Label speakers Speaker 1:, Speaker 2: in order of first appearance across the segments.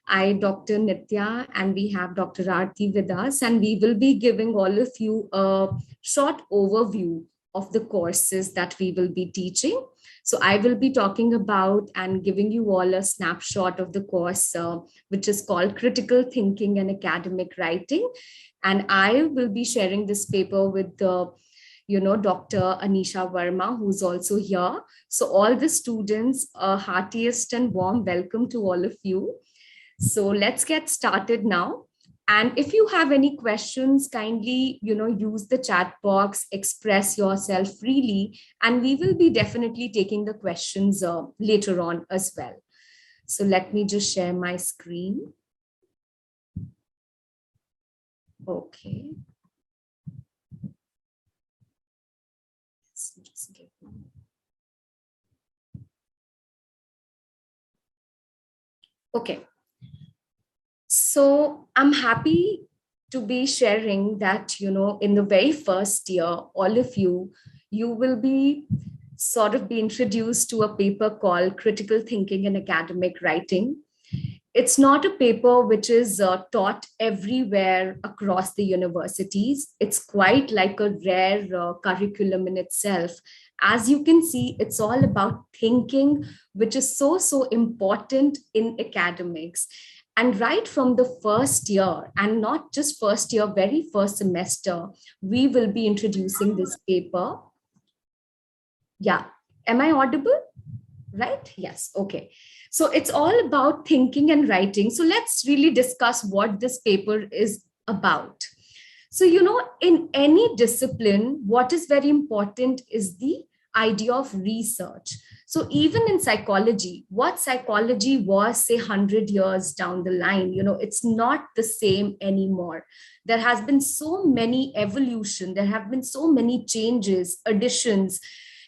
Speaker 1: I, Dr. Nitya, and we have Dr. Arti with us, and we will be giving all of you a short overview of the courses that we will be teaching. So I will be talking about and giving you all a snapshot of the course, which is called Critical Thinking and Academic Writing. And I will be sharing this paper with Dr. Anisha Verma, who's also here. So all the students, heartiest and warm welcome to all of you. So let's get started now. And if you have any questions, kindly, use the chat box, express yourself freely, and we will be definitely taking the questions later on as well. So let me just share my screen. Okay. Just give me. Okay. So I'm happy to be sharing that, in the very first year, all of you will be sort of be introduced to a paper called Critical Thinking and Academic Writing. It's not a paper which is taught everywhere across the universities. It's quite like a rare curriculum in itself. As you can see, it's all about thinking, which is so important in academics. And right from the first year, and not just first year, very first semester, we will be introducing this paper. Yeah. Am I audible? Right? Yes. Okay. So it's all about thinking and writing. So let's really discuss what this paper is about. So, in any discipline, what is very important is the idea of research. So even in psychology, what psychology was, say, 100 years down the line, it's not the same anymore. There has been so many evolution. There have been so many changes, additions,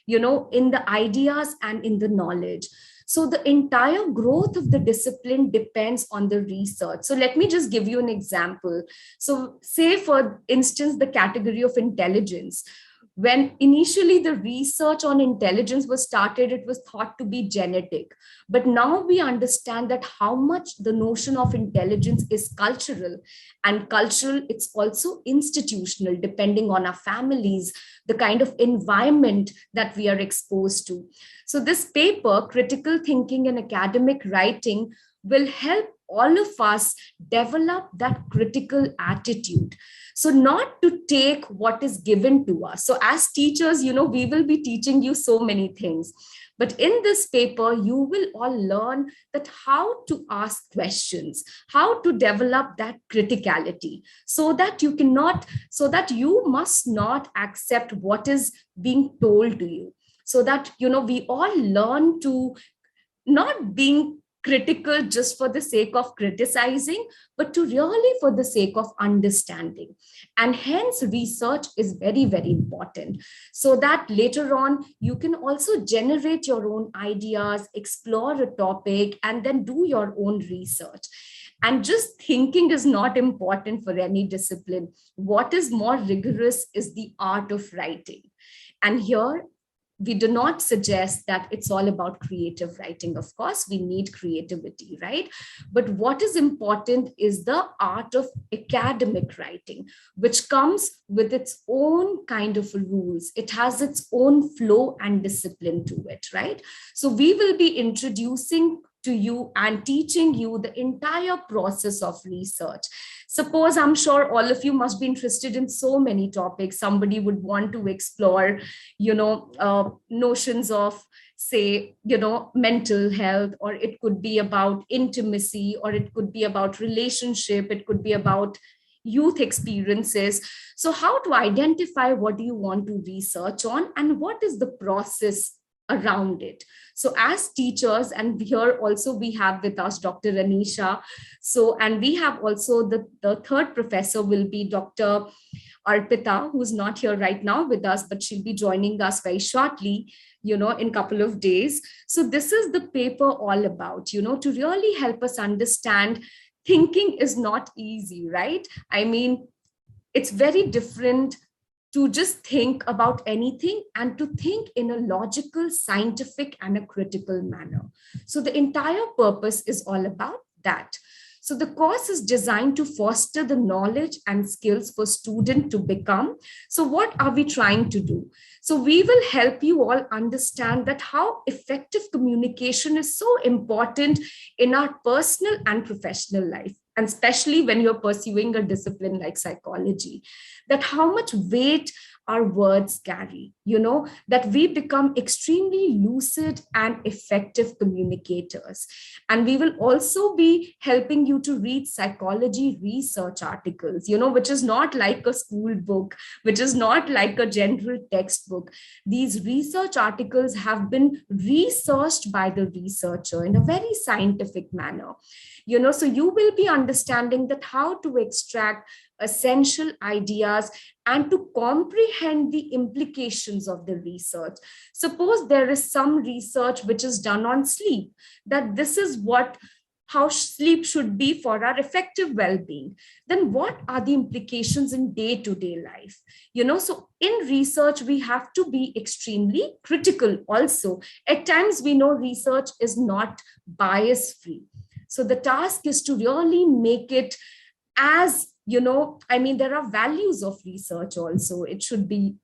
Speaker 1: in the ideas and in the knowledge. So the entire growth of the discipline depends on the research. So let me just give you an example. So say, for instance, the category of intelligence. When initially the research on intelligence was started, it was thought to be genetic. But now we understand that how much the notion of intelligence is cultural, and cultural, it's also institutional, depending on our families, the kind of environment that we are exposed to. So this paper, Critical Thinking and Academic Writing, will help all of us develop that critical attitude. So not to take what is given to us. So as teachers, we will be teaching you so many things. But in this paper, you will all learn that how to ask questions, how to develop that criticality, so that you must not accept what is being told to you. So that, we all learn to not being critical just for the sake of criticizing, but to really for the sake of understanding. And hence research is very important, so that later on you can also generate your own ideas, explore a topic, and then do your own research. And just thinking is not important for any discipline. What is more rigorous is the art of writing. And here, we do not suggest that it's all about creative writing. Of course, we need creativity, right? But what is important is the art of academic writing, which comes with its own kind of rules. It has its own flow and discipline to it, right? So we will be introducing to you and teaching you the entire process of research. Suppose, I'm sure all of you must be interested in so many topics. Somebody would want to explore, notions of, say, mental health, or it could be about intimacy, or it could be about relationship, it could be about youth experiences. So how to identify what do you want to research on, and what is the process around it. So as teachers, and here also we have with us Dr. Anisha. So, and we have also the third professor will be Dr. Arpita, who's not here right now with us, but she'll be joining us very shortly, in a couple of days. So this is the paper all about, to really help us understand thinking is not easy, right? I mean, it's very different to just think about anything and to think in a logical, scientific, and a critical manner. So the entire purpose is all about that. So the course is designed to foster the knowledge and skills for students to become. So what are we trying to do? So we will help you all understand that how effective communication is so important in our personal and professional life, and especially when you're pursuing a discipline like psychology, that how much weight our words carry, that we become extremely lucid and effective communicators. And we will also be helping you to read psychology research articles, which is not like a school book, which is not like a general textbook. These research articles have been researched by the researcher in a very scientific manner. So you will be understanding that how to extract essential ideas and to comprehend the implications of the research. Suppose there is some research which is done on sleep, that this is how sleep should be for our effective well-being. Then what are the implications in day-to-day life? So in research, we have to be extremely critical also. At times, we know research is not bias-free. So the task is to really make it as, there are values of research also. It should be,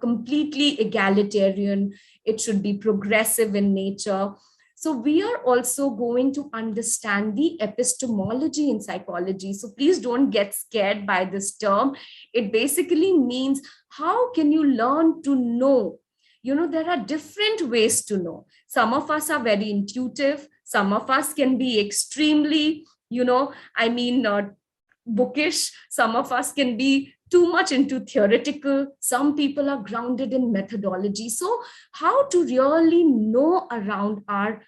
Speaker 1: completely egalitarian. It should be progressive in nature. So we are also going to understand the epistemology in psychology. So please don't get scared by this term. It basically means how can you learn to know? There are different ways to know. Some of us are very intuitive. Some of us can be extremely, bookish. Some of us can be too much into theoretical. Some people are grounded in methodology. So how to really know around our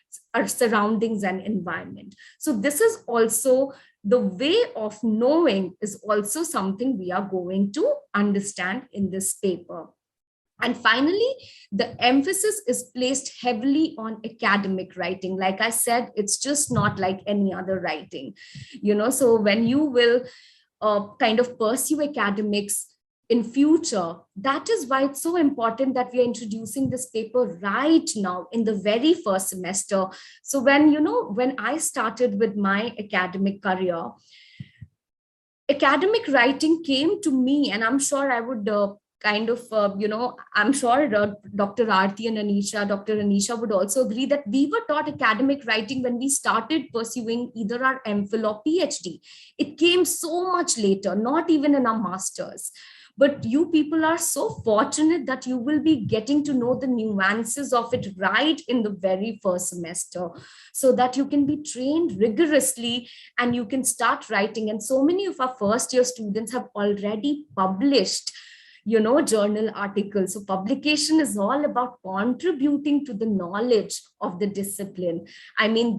Speaker 1: surroundings and environment. So this is also the way of knowing is also something we are going to understand in this paper. And finally, the emphasis is placed heavily on academic writing. Like I said, it's just not like any other writing, so when you will kind of pursue academics in future, that is why it's so important that we are introducing this paper right now in the very first semester. So when I started with my academic career, academic writing came to me, and I'm sure I would I'm sure Dr. Arti and Dr. Anisha would also agree that we were taught academic writing when we started pursuing either our MPhil or PhD. It came so much later, not even in our masters. But you people are so fortunate that you will be getting to know the nuances of it right in the very first semester, so that you can be trained rigorously and you can start writing. And so many of our first year students have already published journal articles. So publication is all about contributing to the knowledge of the discipline.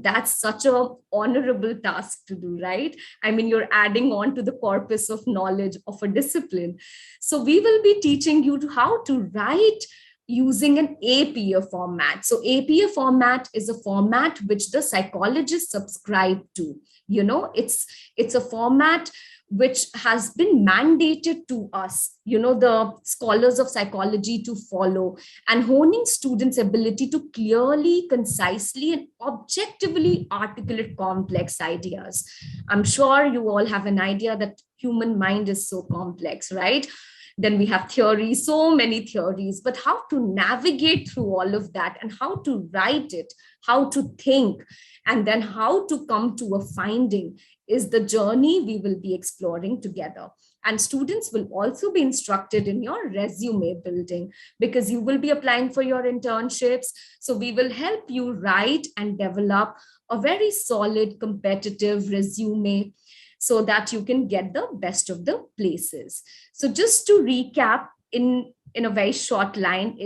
Speaker 1: That's such a honorable task to do, right? You're adding on to the corpus of knowledge of a discipline. So we will be teaching you how to write using an APA format. So APA format is a format which the psychologists subscribe to. It's a format which has been mandated to us, the scholars of psychology, to follow, and honing students' ability to clearly, concisely, and objectively articulate complex ideas. I'm sure you all have an idea that human mind is so complex, right? Then we have theories, so many theories, but how to navigate through all of that and how to write it, how to think, and then how to come to a finding is the journey we will be exploring together. And students will also be instructed in your resume building, because you will be applying for your internships. So we will help you write and develop a very solid, competitive resume so that you can get the best of the places. So just to recap in a very short line,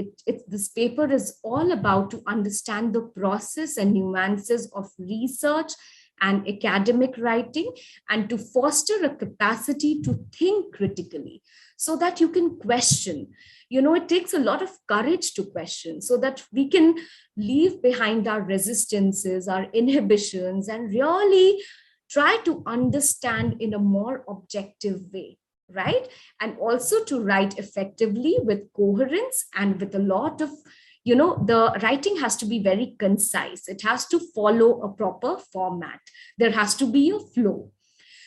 Speaker 1: this paper is all about to understand the process and nuances of research and academic writing, and to foster a capacity to think critically so that you can question. It takes a lot of courage to question, so that we can leave behind our resistances, our inhibitions, and really try to understand in a more objective way, right? And also to write effectively with coherence and with a lot of the writing has to be very concise. It has to follow a proper format. There has to be a flow.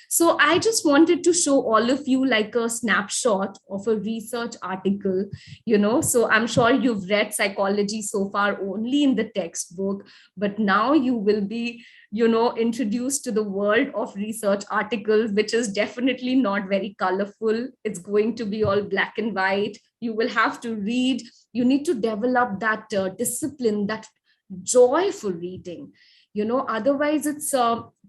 Speaker 1: So I just wanted to show all of you like a snapshot of a research article, So I'm sure you've read psychology so far only in the textbook, but now you will be, introduced to the world of research articles, which is definitely not very colorful. It's going to be all black and white. You will have to read. You need to develop that discipline, that joyful reading. Otherwise it's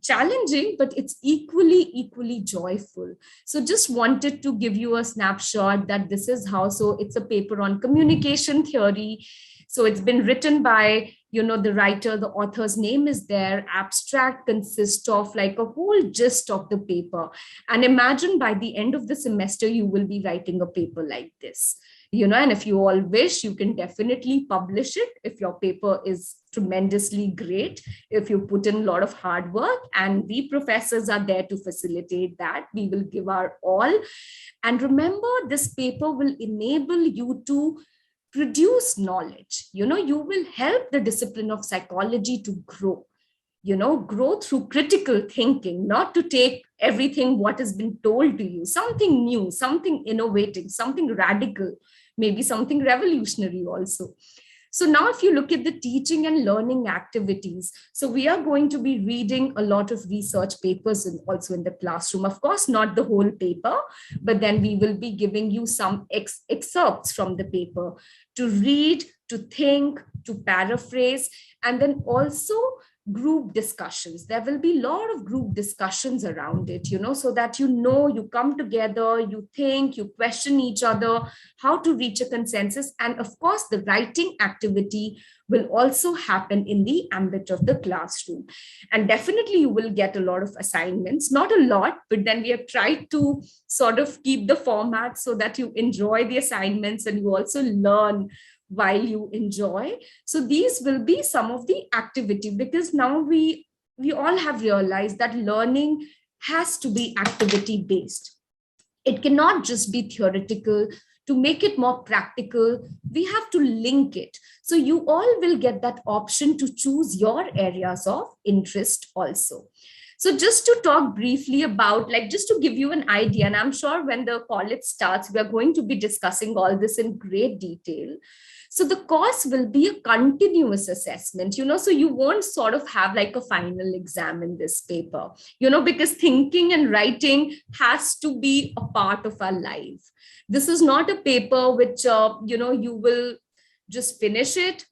Speaker 1: challenging, but it's equally joyful. So just wanted to give you a snapshot that this is how. So it's a paper on communication theory. So it's been written by the writer, the author's name is there. Abstract consists of like a whole gist of the paper, and imagine by the end of the semester you will be writing a paper like this. And if you all wish, you can definitely publish it if your paper is tremendously great, if you put in a lot of hard work, and we professors are there to facilitate that. We will give our all. And remember, this paper will enable you to produce knowledge. You will help the discipline of psychology to grow. Grow through critical thinking, not to take everything what has been told to you, something new, something innovating, something radical, maybe something revolutionary also. So now if you look at the teaching and learning activities, so we are going to be reading a lot of research papers also in the classroom. Of course, not the whole paper, but then we will be giving you some excerpts from the paper to read, to think, to paraphrase, and then also group discussions. There will be a lot of group discussions around it, so that you come together, you think, you question each other, how to reach a consensus. And of course, the writing activity will also happen in the ambit of the classroom. And definitely you will get a lot of assignments, not a lot, but then we have tried to sort of keep the format so that you enjoy the assignments and you also learn while you enjoy. So these will be some of the activity, because now we all have realized that learning has to be activity based. It cannot just be theoretical. To make it more practical, we have to link it. So you all will get that option to choose your areas of interest also. So just to talk briefly about, like, just to give you an idea, and I'm sure when the college starts, we are going to be discussing all this in great detail. So the course will be a continuous assessment, so you won't sort of have like a final exam in this paper, because thinking and writing has to be a part of our life. This is not a paper which, you will just finish it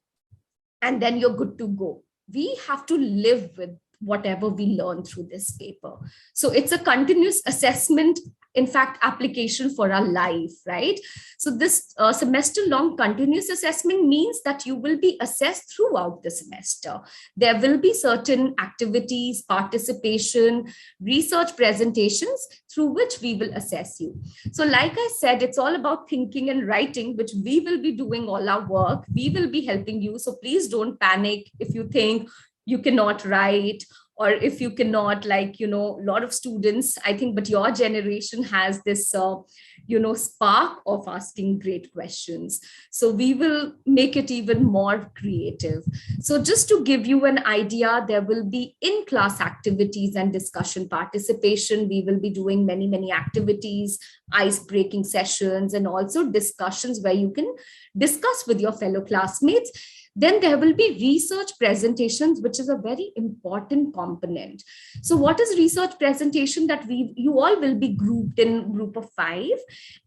Speaker 1: and then you're good to go. We have to live with whatever we learn through this paper. So it's a continuous assessment, in fact, application for our life, right? So this semester-long continuous assessment means that you will be assessed throughout the semester. There will be certain activities, participation, research presentations through which we will assess you. So like I said, it's all about thinking and writing, which we will be doing all our work. We will be helping you. So please don't panic if you think you cannot write, or if you cannot, like, a lot of students, I think, but your generation has this, spark of asking great questions. So we will make it even more creative. So just to give you an idea, there will be in-class activities and discussion participation. We will be doing many, many activities, ice-breaking sessions, and also discussions where you can discuss with your fellow classmates. Then there will be research presentations, which is a very important component. So what is research presentation? That you all will be grouped in group of 5,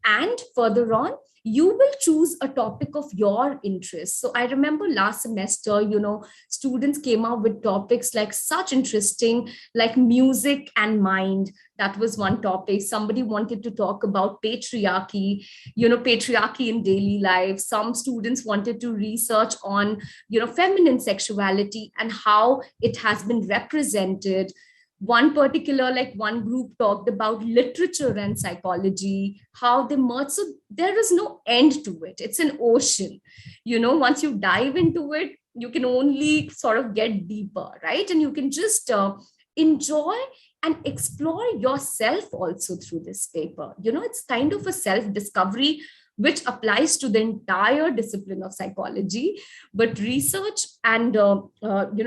Speaker 1: and further on, you will choose a topic of your interest. So I remember last semester, students came out with topics like such interesting, like music and mind. That was one topic. Somebody wanted to talk about patriarchy, patriarchy in daily life. Some students wanted to research on, feminine sexuality and how it has been represented. One group talked about literature and psychology, how they merge. So there is no end to it. It's an ocean. Once you dive into it, you can only sort of get deeper, right? And you can just enjoy and explore yourself also through this paper. It's kind of a self-discovery which applies to the entire discipline of psychology. But research and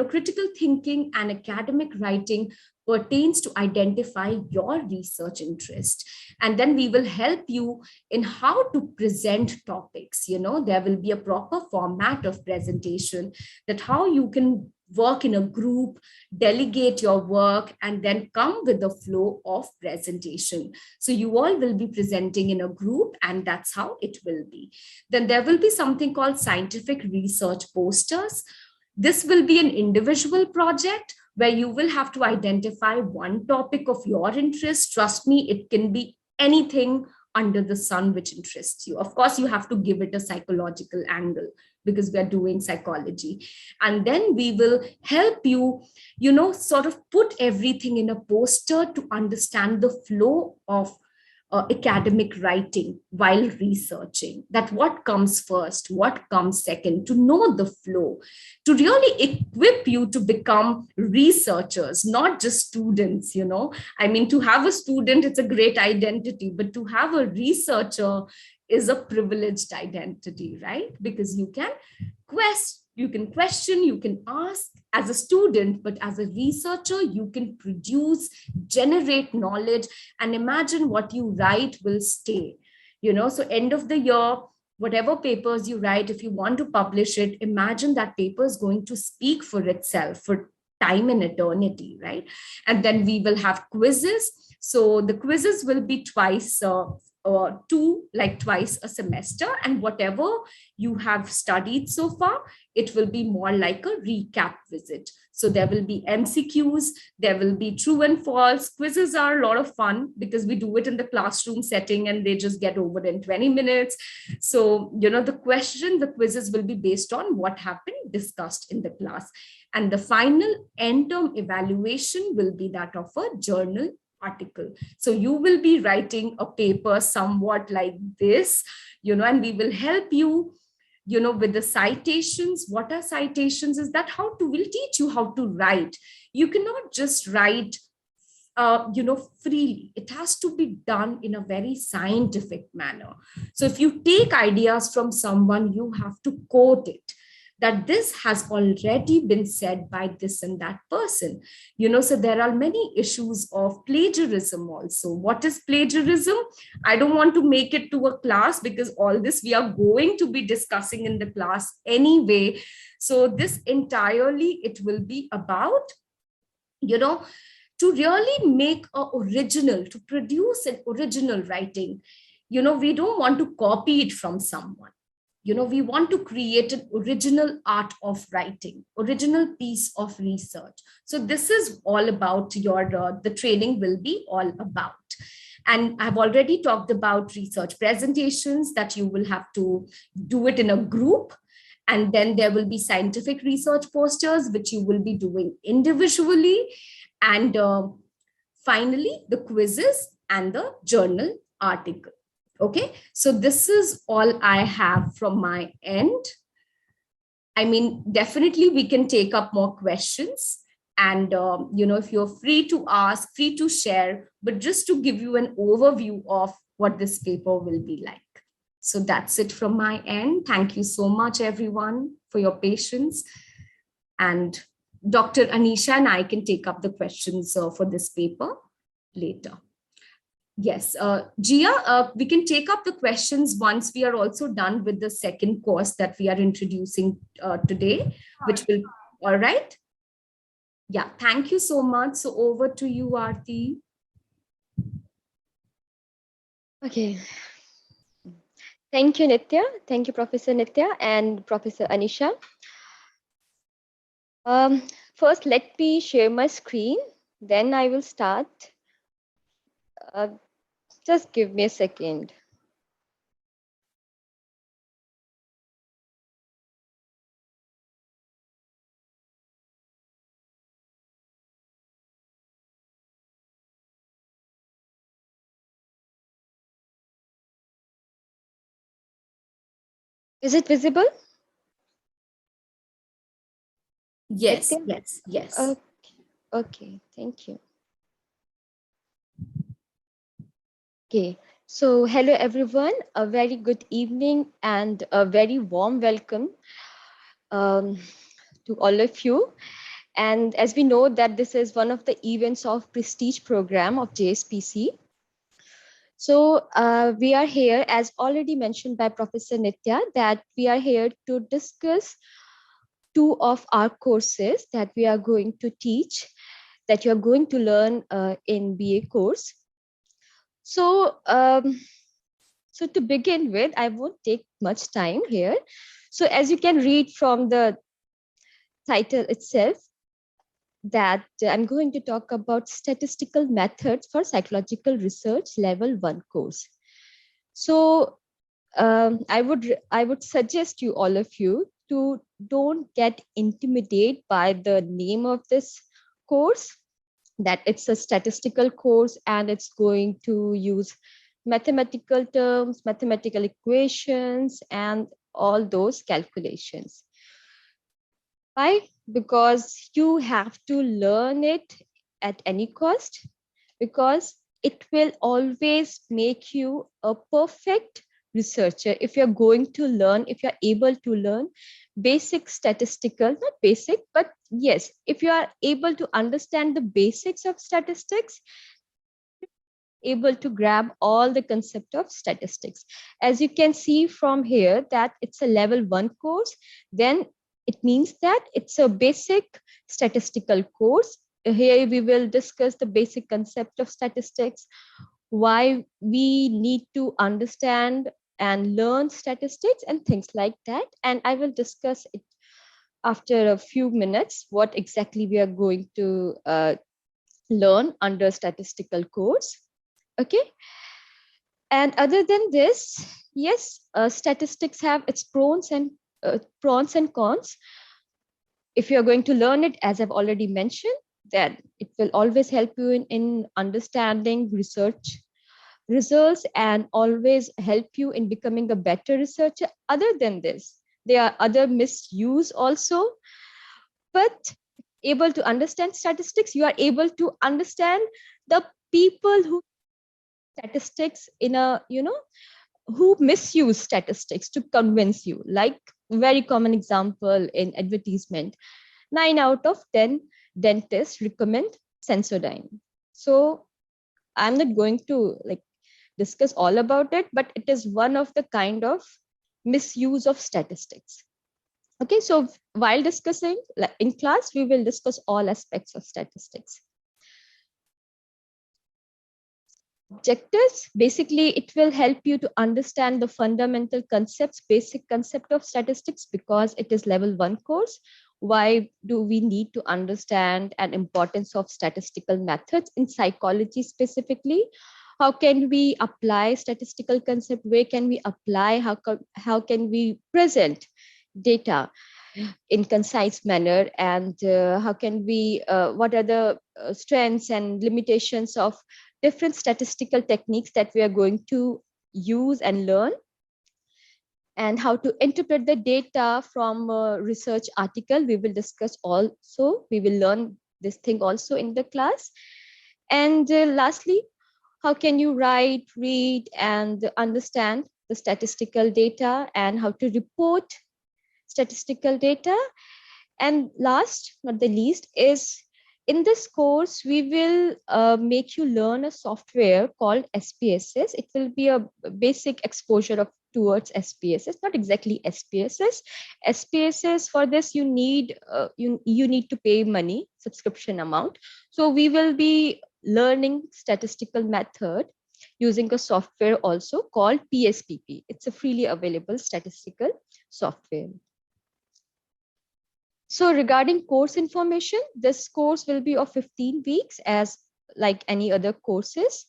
Speaker 1: critical thinking and academic writing pertains to identify your research interest. And then we will help you in how to present topics. There will be a proper format of presentation, that how you can work in a group, delegate your work, and then come with the flow of presentation. So you all will be presenting in a group, and that's how it will be. Then there will be something called scientific research posters. This will be an individual project where you will have to identify one topic of your interest. Trust me, it can be anything under the sun which interests you. Of course, you have to give it a psychological angle because we are doing psychology. And then we will help you, sort of put everything in a poster to understand the flow of academic writing while researching, that what comes first, what comes second, to know the flow, to really equip you to become researchers, not just students. I mean, to have a student, it's a great identity, but to have a researcher is a privileged identity, right? Because you can question, you can ask as a student, but as a researcher, you can produce, generate knowledge, and imagine what you write will stay. So end of the year, whatever papers you write, if you want to publish it, imagine that paper is going to speak for itself for time and eternity, right? And then we will have quizzes. So the quizzes will be twice twice a semester, and whatever you have studied so far, it will be more like a recap visit. So there will be MCQs, there will be true and false. Quizzes are a lot of fun because we do it in the classroom setting and they just get over in 20 minutes. So, the quizzes will be based on what happened discussed in the class. And the final end term evaluation will be that of a journal article. So you will be writing a paper somewhat like this, and we will help you, with the citations. What are citations? Is that we'll teach you how to write. You cannot just write, freely. It has to be done in a very scientific manner. So if you take ideas from someone, you have to quote it, that this has already been said by this and that person. So there are many issues of plagiarism also. What is plagiarism? I don't want to make it to a class because all this we are going to be discussing in the class anyway. So this entirely, it will be about, to really make to produce an original writing. We don't want to copy it from someone. We want to create an original art of writing, original piece of research. So this is all about the training will be all about. And I've already talked about research presentations, that you will have to do it in a group. And then there will be scientific research posters, which you will be doing individually. And finally, the quizzes and the journal article. Okay, so this is all I have from my end. I mean, definitely we can take up more questions. And, if you're free to ask, free to share, but just to give you an overview of what this paper will be like. So that's it from my end. Thank you so much, everyone, for your patience. And Dr. Anisha and I can take up the questions for this paper later. Yes, Gia, we can take up the questions once we are also done with the second course that we are introducing today, which will, all right? Yeah, thank you so much. So over to you, Arti.
Speaker 2: Okay. Thank you, Nitya. Thank you, Professor Nitya and Professor Anisha. First, let me share my screen, then I will start. Just give me a second. Is it visible?
Speaker 1: Yes,
Speaker 2: Nitya?
Speaker 1: yes.
Speaker 2: Okay, thank you. Okay, So, hello everyone, a very good evening and a very warm welcome um, to all of you. And as we know that this is one of the events of prestige program of JSPC. So we are here, as already mentioned by Professor Nitya, that we are here to discuss two of our courses that we are going to teach, that you are going to learn in BA course. So So to begin with, I won't take much time here. So as you can read from the title itself, that I'm going to talk about statistical methods for psychological research level 1 course. So I would suggest you, all of you, to don't get intimidated by the name of this course, that it's a statistical course and it's going to use mathematical terms, mathematical equations, and all those calculations. Why? Because you have to learn it at any cost, because it will always make you a perfect researcher if you're going to learn, if you're able to learn basic statistical, not basic, but yes, if you are able to understand the basics of statistics, able to grab all the concept of statistics. As you can see from here that it's a level 1 course, then it means that it's a basic statistical course. Here we will discuss the basic concept of statistics, why we need to understand and learn statistics and things like that. And I will discuss it after a few minutes, what exactly we are going to learn under statistical course. Okay. And other than this, yes, statistics have its pros and cons. If you're going to learn it, as I've already mentioned, then it will always help you in understanding research results and always help you in becoming a better researcher. Other than this, there are other misuse also, but able to understand statistics, you are able to understand the people who statistics in a, who misuse statistics to convince you. Like, very common example in advertisement, 9 out of 10 dentists recommend Sensodyne. So I'm not going to like discuss all about it, but it is one of the kind of misuse of statistics. Okay, so while discussing, like in class, we will discuss all aspects of statistics. Objectives, basically it will help you to understand the fundamental concepts, basic concept of statistics, because it is level 1 course. Why do we need to understand an importance of statistical methods in psychology specifically? How can we apply statistical concept? Where can we apply? How can we present data in concise manner? And how can we, what are the strengths and limitations of different statistical techniques that we are going to use and learn, and how to interpret the data from a research article. We will discuss also, we will learn this thing also in the class. And lastly, how can you write, read, and understand the statistical data, and how to report statistical data. And last not the least is, in this course, we will make you learn a software called SPSS. It will be a basic exposure of towards SPSS, not exactly SPSS. SPSS, for this you need you need to pay money, subscription amount. So we will be learning statistical method using a software also called PSPP. It's a freely available statistical software. So regarding course information, this course will be of 15 weeks as like any other courses.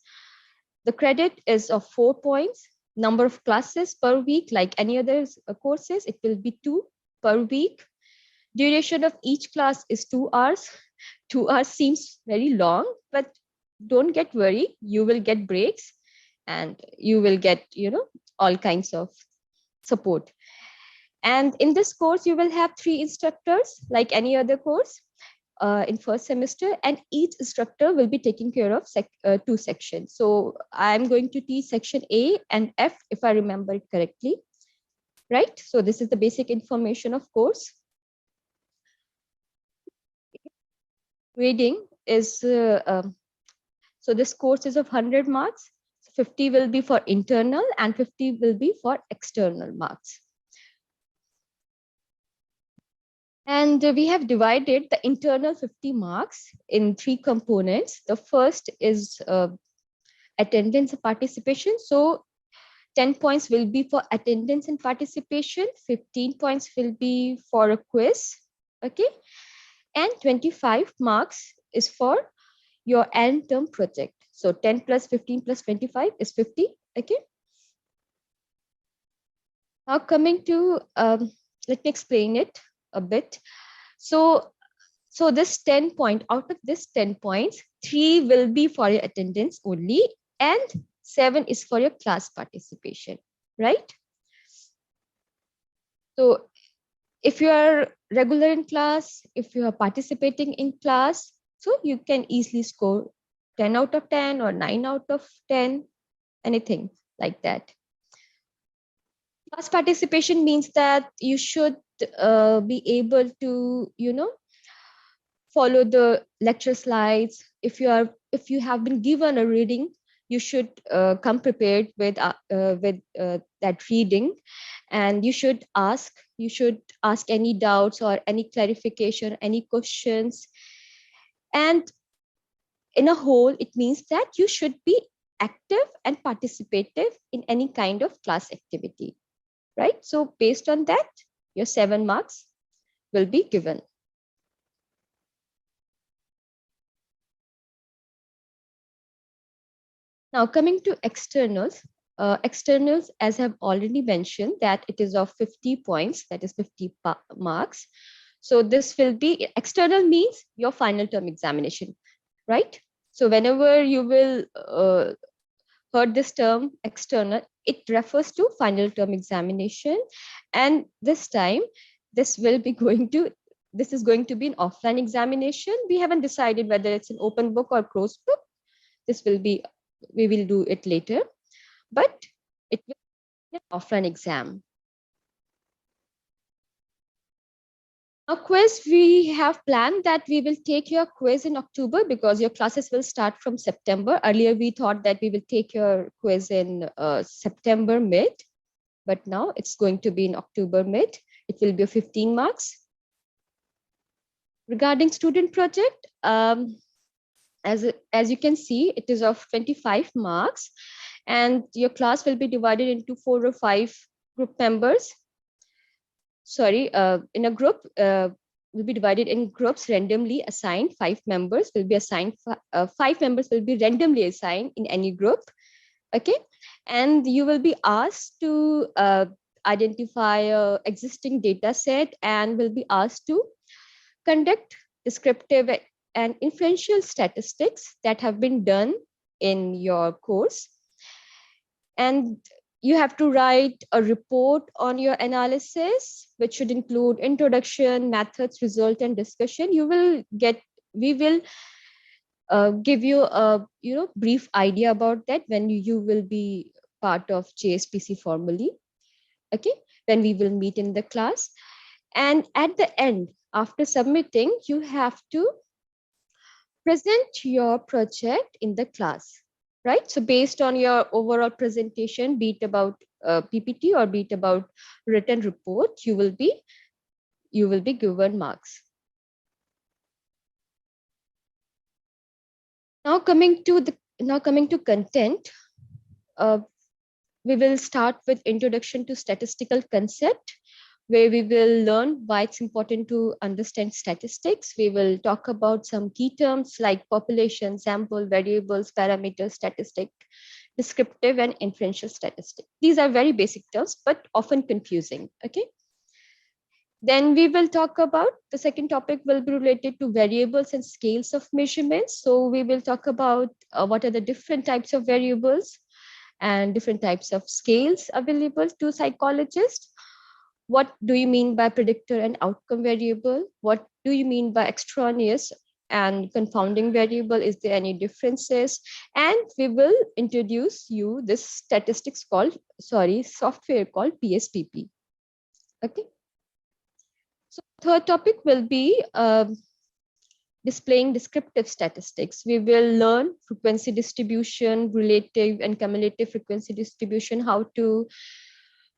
Speaker 2: The credit is of 4 points. Number of classes per week, like any other courses, it will be 2 per week. Duration of each class is 2 hours. 2 hours seems very long, but don't get worried. You will get breaks and you will get, all kinds of support. And in this course, you will have 3 instructors like any other course. in first semester, and each instructor will be taking care of two sections. So I'm going to teach section A and F, if I remember it correctly, right? So this is the basic information of course. Reading is, so this course is of 100 marks. 50 will be for internal and 50 will be for external marks. And we have divided the internal 50 marks in three components. The first is attendance and participation. So 10 points will be for attendance and participation, 15 points will be for a quiz, okay? And 25 marks is for your end term project. So 10 plus 15 plus 25 is 50, okay? Now coming to, let me explain it a bit. So this 10 point, out of this 10 points, 3 will be for your attendance only and 7 is for your class participation, right? So if you are regular in class, if you are participating in class, so you can easily score 10 out of 10 or 9 out of 10, anything like that. Class participation means that you should be able to, follow the lecture slides. If you have been given a reading, you should come prepared with that reading, and you should ask any doubts or any clarification, any questions. And in a whole, it means that you should be active and participative in any kind of class activity, right? So based on that, your 7 marks will be given. Now coming to externals, externals, as I've already mentioned, that it is of 50 points, that is 50 marks. So this will be, external means your final term examination, right? So whenever you will heard this term external, it refers to final term examination. And this time, this is going to be an offline examination. We haven't decided whether it's an open book or closed book. We will do it later, but it will be an offline exam. Now quiz, we have planned that we will take your quiz in October because your classes will start from September. Earlier, we thought that we will take your quiz in September mid, but now it's going to be in October mid. It will be 15 marks. Regarding student project, as you can see, it is of 25 marks, and your class will be divided into 4 or 5 group members. Sorry, in a group, will be divided in groups randomly assigned. 5 members will be assigned. 5 members will be randomly assigned in any group. Okay, and you will be asked to identify a existing data set and will be asked to conduct descriptive and inferential statistics that have been done in your course. And you have to write a report on your analysis, which should include introduction, methods, result, and discussion. We will give you a brief idea about that when you will be part of JSPC formally. Okay, when we will meet in the class. And at the end, after submitting, you have to present your project in the class, right? So based on your overall presentation, be it about PPT or be it about written report, you will be given marks. Now coming to content, we will start with introduction to statistical concept, where we will learn why it's important to understand statistics. We will talk about some key terms like population, sample, variables, parameters, statistic, descriptive, and inferential statistics. These are very basic terms, but often confusing, okay? Then we will talk about, the second topic will be related to variables and scales of measurements. So we will talk about what are the different types of variables and different types of scales available to psychologists. What do you mean by predictor and outcome variable? What do you mean by extraneous and confounding variable? Is there any differences? And we will introduce you this software called PSPP. Okay. So third topic will be displaying descriptive statistics. We will learn frequency distribution, relative and cumulative frequency distribution, how to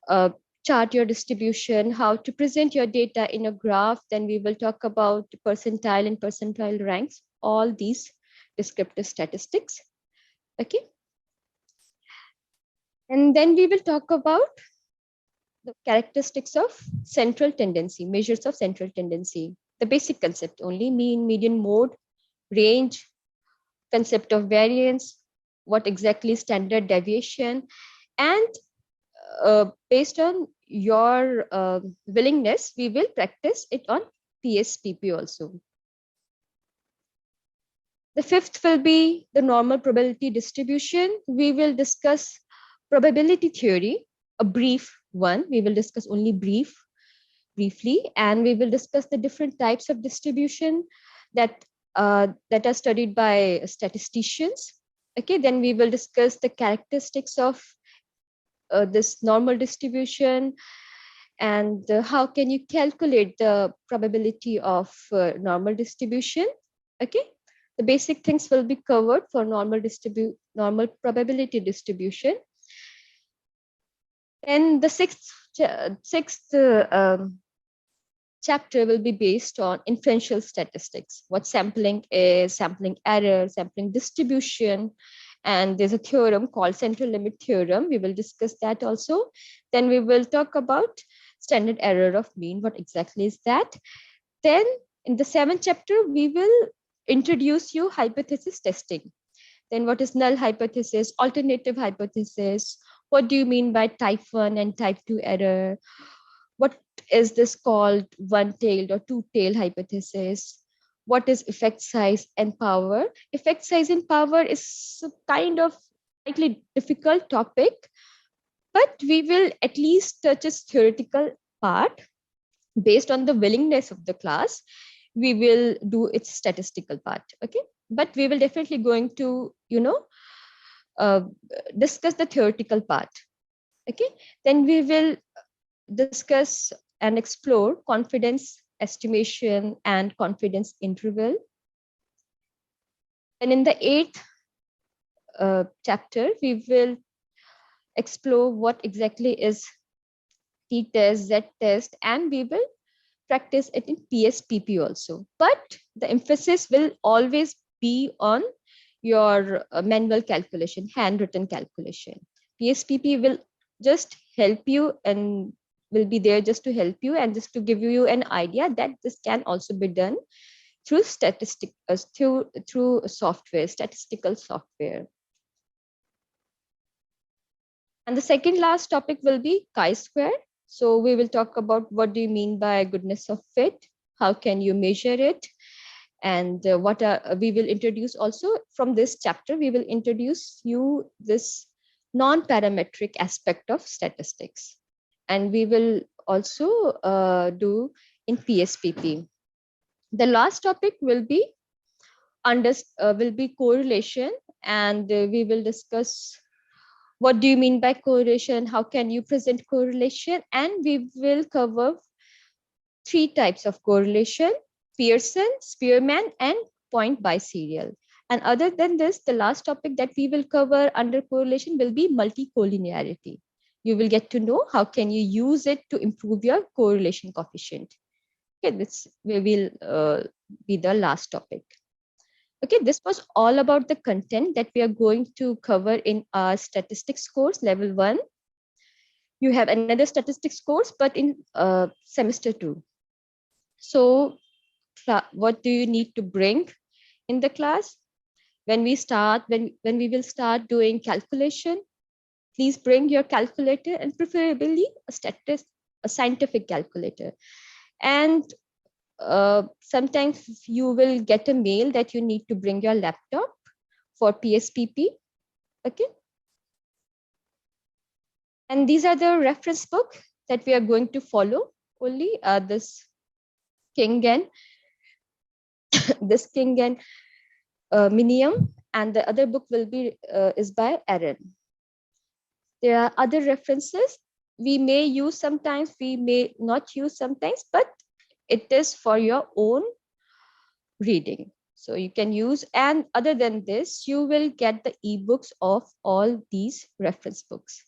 Speaker 2: uh, chart your distribution, how to present your data in a graph. Then we will talk about percentile and percentile ranks, all these descriptive statistics. Okay. And then we will talk about the characteristics of central tendency, measures of central tendency, the basic concept only: mean, median, mode, range, concept of variance, what exactly is standard deviation, and based on your willingness, we will practice it on PSPP also. The fifth will be the normal probability distribution. We will discuss probability theory, a brief one. We will discuss only briefly, and we will discuss the different types of distribution that that are studied by statisticians. Okay, then we will discuss the characteristics of this normal distribution, and how can you calculate the probability of normal distribution. Okay, the basic things will be covered for normal probability distribution. And the sixth chapter will be based on inferential statistics: what sampling is, sampling error, sampling distribution, and there's a theorem called central limit theorem. We will discuss that also. Then we will talk about standard error of mean. What exactly is that? Then in the seventh chapter, we will introduce you hypothesis testing. Then what is null hypothesis, alternative hypothesis? What do you mean by type 1 and type 2 error? What is this called one-tailed or two-tailed hypothesis? What is effect size and power? Effect size and power is a kind of slightly difficult topic, but we will at least touch its theoretical part. Based on the willingness of the class, we will do its statistical part. Okay, but we will definitely going to uh, discuss the theoretical part. Okay, then we will discuss and explore confidence estimation and confidence interval. And in the eighth chapter, we will explore what exactly is t-test, z-test, and we will practice it in PSPP also. But the emphasis will always be on your manual calculation, handwritten calculation. PSPP will just help you and will be there just to help you and just to give you an idea that this can also be done through through software, statistical software. And the second last topic will be chi-square. So we will talk about what do you mean by goodness of fit, how can you measure it, and we will introduce also from this chapter, we will introduce you this non-parametric aspect of statistics. And we will also do in PSPP. The last topic will be correlation, and we will discuss what do you mean by correlation, how can you present correlation, and we will cover three types of correlation: Pearson, Spearman, and point biserial. And other than this, the last topic that we will cover under correlation will be multicollinearity. You will get to know how can you use it to improve your correlation coefficient. Okay, this will be the last topic. Okay, this was all about the content that we are going to cover in our statistics course, level 1. You have another statistics course, but in semester 2. So what do you need to bring in the class? When we will start doing calculation, please bring your calculator, and preferably a scientific calculator. And sometimes you will get a mail that you need to bring your laptop for PSPP. Okay. And these are the reference book that we are going to follow only this king and this king and minium, and the other book will be is by Aaron. There are other references we may use sometimes, we may not use sometimes, but it is for your own reading. So you can use, and other than this, you will get the ebooks of all these reference books.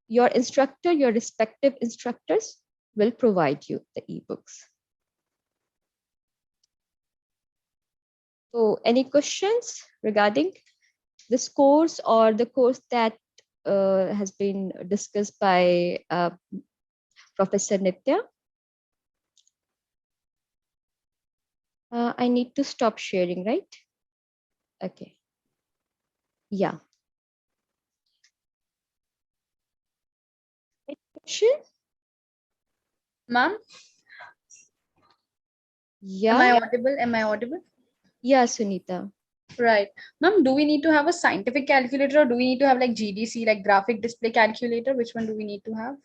Speaker 2: Your instructor, your respective instructors will provide you the ebooks. So any questions regarding this course or the course that has been discussed by Professor Nitya? I need to stop sharing, right? Okay. Yeah. Any question?
Speaker 3: Ma'am?
Speaker 2: Yeah.
Speaker 3: Am I audible? Am I audible?
Speaker 2: Yeah, Sunita.
Speaker 3: Right. Ma'am, do we need to have a scientific calculator, or do we need to have like GDC, like graphic display calculator? Which one do we need to have?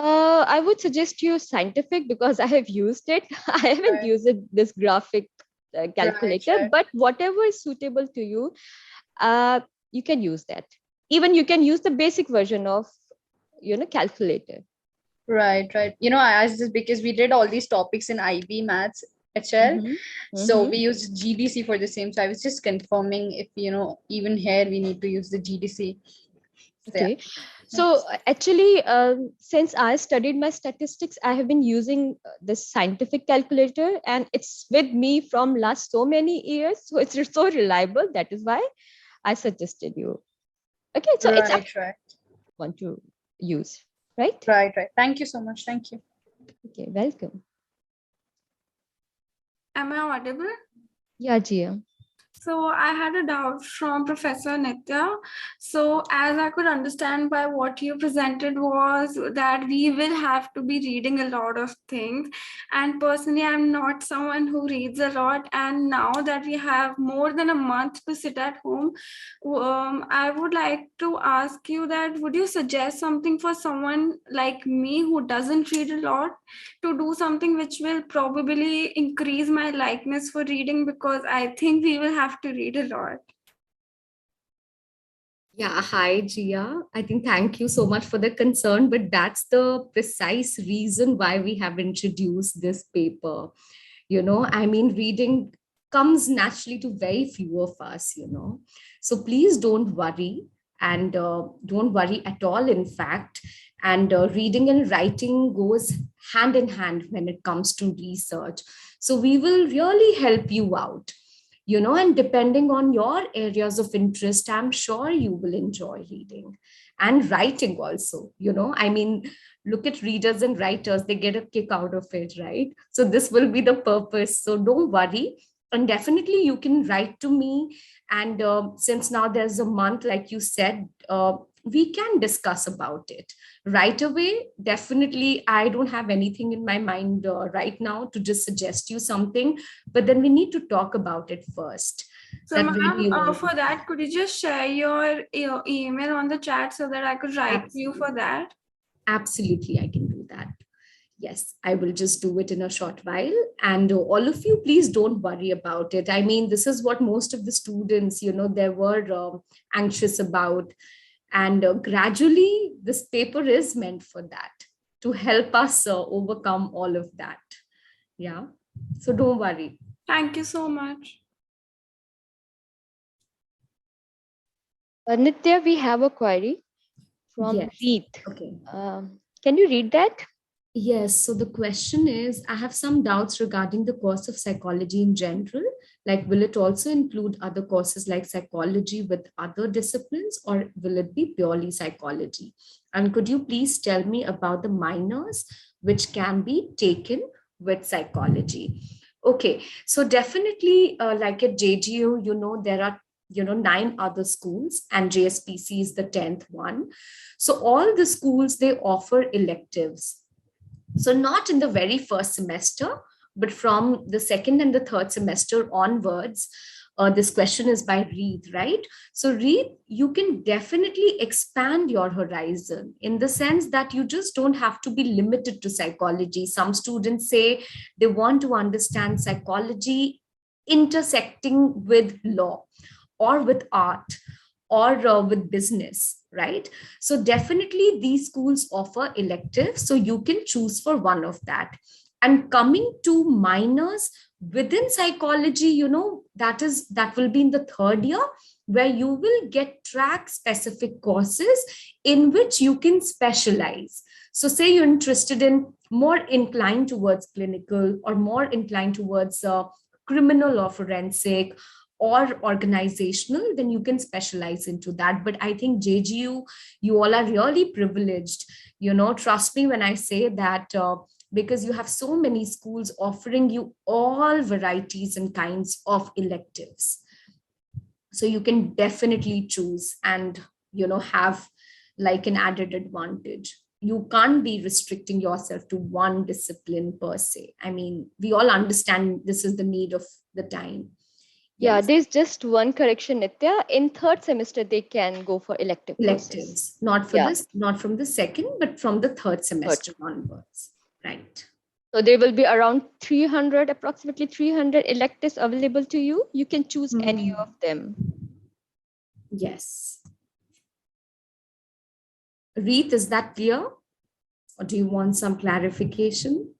Speaker 2: I would suggest you scientific because I have used it. I haven't
Speaker 3: Right.
Speaker 2: used this graphic calculator,
Speaker 3: Right.
Speaker 2: but whatever is suitable to you, you can use that. Even you can use the basic version of, calculator.
Speaker 3: Right, right. You know, I asked this because we did all these topics in IB maths, HL. So we used GDC for the same. So I was just confirming if, even here we need to use the GDC. So,
Speaker 2: Okay.
Speaker 3: yeah.
Speaker 2: So actually, since I studied my statistics, I have been using this scientific calculator, and it's with me from last so many years. So it's so reliable. That is why I suggested you. Okay. So it's up
Speaker 3: Right, right.
Speaker 2: want to use, right?
Speaker 3: Right, right. Thank you so much. Thank you.
Speaker 2: Okay. Welcome.
Speaker 4: Am I audible?
Speaker 2: Yeah, Jia.
Speaker 4: So I had a doubt from Professor Nitya. So as I could understand by what you presented was that we will have to be reading a lot of things. And personally, I'm not someone who reads a lot. And now that we have more than a month to sit at home, I would like to ask you that would you suggest something for someone like me who doesn't read a lot to do something which will probably increase my likeness for reading, because I think we will have to read a lot.
Speaker 1: Yeah, hi, Gia. I think thank you so much for the concern, but that's the precise reason why we have introduced this paper. I mean, reading comes naturally to very few of us. So please don't worry, and don't worry at all, in fact. And reading and writing goes hand in hand when it comes to research. So we will really help you out, and depending on your areas of interest, I'm sure you will enjoy reading and writing also. I mean, look at readers and writers, they get a kick out of it, right? So this will be the purpose. So don't worry. And definitely you can write to me. And since now there's a month, like you said, we can discuss about it right away. Definitely, I don't have anything in my mind right now to just suggest you something, but then we need to talk about it first.
Speaker 4: So,
Speaker 1: That will be
Speaker 4: ma'am,
Speaker 1: all.
Speaker 4: for that, could you just share your email on the chat so that I could write to you for that?
Speaker 1: Absolutely, I can do that. Yes, I will just do it in a short while. And all of you, please don't worry about it. I mean, this is what most of the students, they were anxious about. And gradually, this paper is meant for that, to help us overcome all of that. Yeah. So don't worry.
Speaker 4: Thank you so much.
Speaker 2: Nitya, we have a query from
Speaker 1: Yes.
Speaker 2: Reet.
Speaker 1: Okay.
Speaker 2: Can you read that?
Speaker 1: Yes. So the question is, I have some doubts regarding the course of psychology in general. Like, will it also include other courses like psychology with other disciplines, or will it be purely psychology? And could you please tell me about the minors which can be taken with psychology? Okay. So definitely, like at JGU, there are 9 other schools, and JSPC is the 10th one. So all the schools, they offer electives. So not in the very first semester, but from the second and the third semester onwards, This question is by Reed, right? So Reed, you can definitely expand your horizon in the sense that you just don't have to be limited to psychology. Some students say they want to understand psychology intersecting with law or with art or with business, right? So definitely these schools offer electives, so you can choose for one of that. And coming to minors within psychology, that will be in the third year, where you will get track specific courses in which you can specialize. So say you're interested in, more inclined towards clinical, or more inclined towards criminal or forensic or organizational, then you can specialize into that. But I think JGU, you all are really privileged. Trust me when I say that, because you have so many schools offering you all varieties and kinds of electives. So you can definitely choose and, have like an added advantage. You can't be restricting yourself to one discipline per se. I mean, we all understand this is the need of the time.
Speaker 2: Yeah,
Speaker 1: Yes.
Speaker 2: there's just one correction, Nitya. In third semester, they can go for elective courses.
Speaker 1: Electives, not for
Speaker 2: Yeah.
Speaker 1: this, not from the second, but from the third semester onwards. Right.
Speaker 2: So there will be around 300, approximately 300 electives available to you. You can choose any of them.
Speaker 1: Yes. Reet, is that clear? Or do you want some clarification?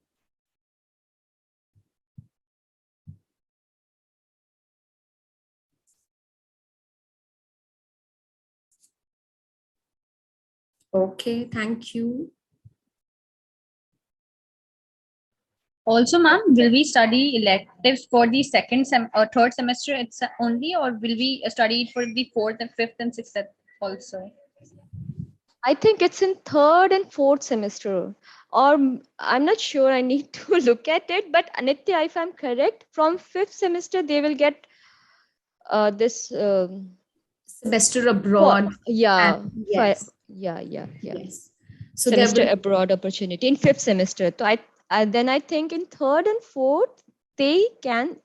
Speaker 1: Okay, thank you.
Speaker 3: Also, ma'am, will we study electives for the third semester it's only, or will we study it for the fourth and fifth and sixth also?
Speaker 2: I think it's in third and fourth semester, or I'm not sure. I need to look at it. But Nitya, if I'm correct, from fifth semester they will get this
Speaker 1: semester abroad.
Speaker 2: Yeah.
Speaker 1: Yes.
Speaker 2: Yes. So
Speaker 1: semester
Speaker 2: abroad opportunity in fifth semester. So then I think in third and fourth they can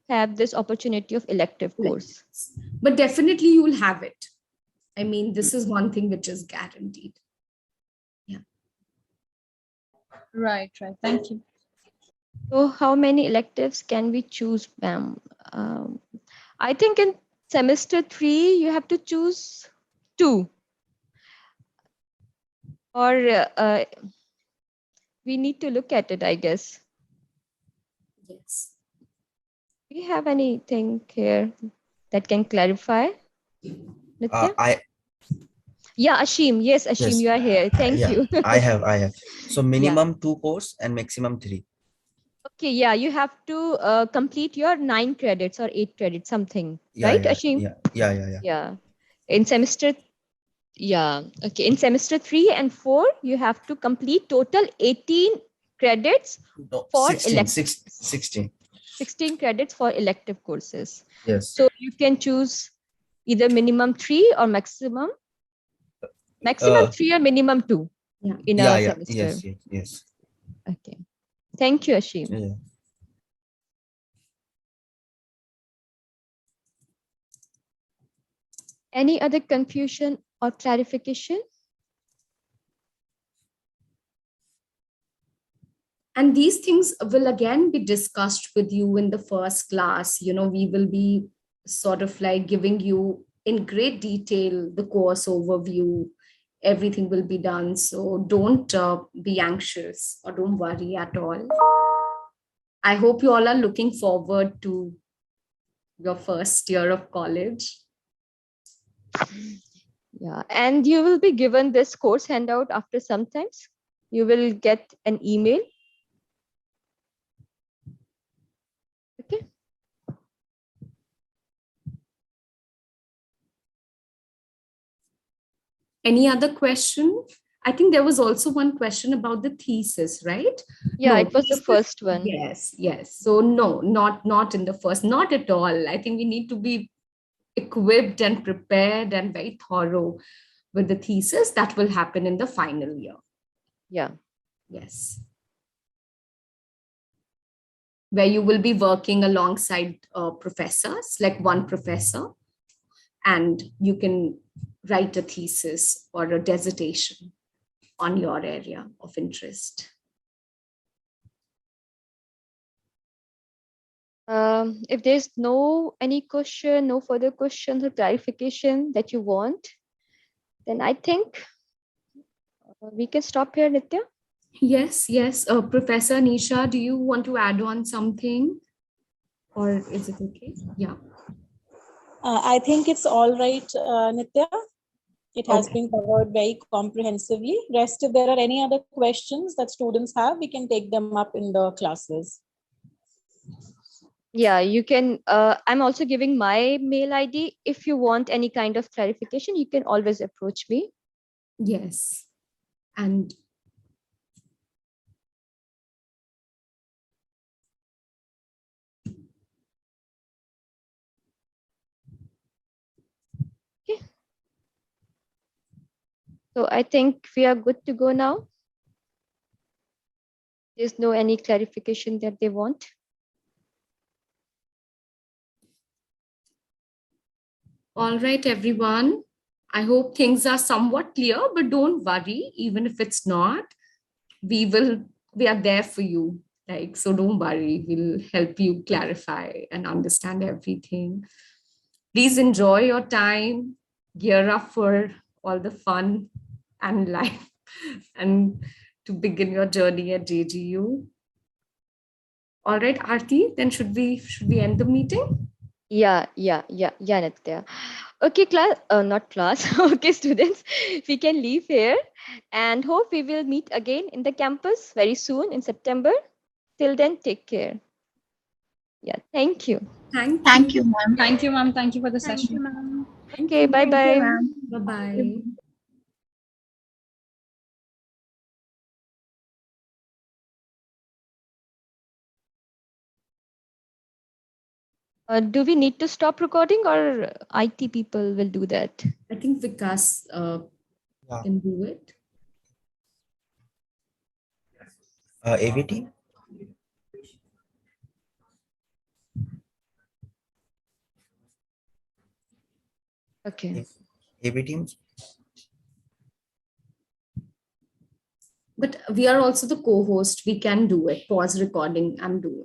Speaker 2: have this opportunity of elective course.
Speaker 1: But definitely you will have it. I mean, this is one thing which is guaranteed. Yeah.
Speaker 3: Right. Thank you.
Speaker 2: So how many electives can we choose, ma'am? I think in semester 3 you have to choose 2. Or we need to look at it, I guess.
Speaker 1: Yes.
Speaker 2: Do you have anything here that can clarify? Yeah, Ashim. Yes, Ashim, yes. You are here. Thank you.
Speaker 5: I have. So minimum 2 course and maximum 3.
Speaker 2: Okay, yeah, you have to complete your 9 credits or 8 credits, something, right, Ashim? Yeah. In semester, okay. In semester 3 and 4, you have to complete total 18 credits for
Speaker 5: 16
Speaker 2: credits for elective courses.
Speaker 5: Yes.
Speaker 2: So you can choose either minimum 3 or maximum 3 or minimum 2 in a semester.
Speaker 5: Yes.
Speaker 2: Okay. Thank you, Ashim.
Speaker 5: Yeah.
Speaker 2: Any other confusion or clarification?
Speaker 1: And these things will again be discussed with you in the first class. We will be sort of like giving you in great detail the course overview. Everything will be done. So don't be anxious or don't worry at all. I hope you all are looking forward to your first year of college.
Speaker 2: Yeah, and you will be given this course handout after some times. You will get an email. Okay.
Speaker 1: Any other question? I think there was also one question about the thesis, right?
Speaker 2: Yeah, it was the first one.
Speaker 1: Yes. So no, not in the first, not at all. I think we need to be equipped and prepared and very thorough with the thesis. That will happen in the final year.
Speaker 2: Yeah.
Speaker 1: Yes. where you will be working alongside professors, like one professor, and you can write a thesis or a dissertation on your area of interest.
Speaker 2: If there's any question, no further questions or clarification that you want, then I think we can stop here, Nitya.
Speaker 1: Yes. Professor Nisha, do you want to add on something? Or is it okay? Yeah.
Speaker 6: I think it's all right, Nitya. It has
Speaker 1: Okay.
Speaker 6: been covered very comprehensively. Rest, if there are any other questions that students have, we can take them up in the classes.
Speaker 2: Yeah, you can. I'm also giving my mail ID. If you want any kind of clarification, you can always approach me.
Speaker 1: Yes. And
Speaker 2: Okay. So I think we are good to go now. There's no any clarification that they want.
Speaker 1: all right, everyone. I hope things are somewhat clear, but don't worry, even if it's not, we are there for you. Like, so don't worry, we'll help you clarify and understand everything. Please enjoy your time, gear up for all the fun and life, and to begin your journey at JGU. All right, Arti, then should we end the meeting?
Speaker 2: Yeah, Nitya. Okay, class, not class. Okay, students, we can leave here and hope we will meet again in the campus very soon in September. Till then, take care. Yeah, thank you.
Speaker 1: Thank you.
Speaker 3: Ma'am. Thank you, ma'am. Thank you for the
Speaker 4: Thank
Speaker 3: session.
Speaker 4: you, ma'am.
Speaker 2: Okay, bye bye.
Speaker 1: Bye-bye.
Speaker 2: Do we need to stop recording or IT people will do that?
Speaker 1: I think Vikas
Speaker 5: Yeah.
Speaker 1: can do it.
Speaker 5: AVT?
Speaker 2: Okay.
Speaker 5: AVT?
Speaker 1: But we are also the co-host. We can do it. Pause recording. I'm doing.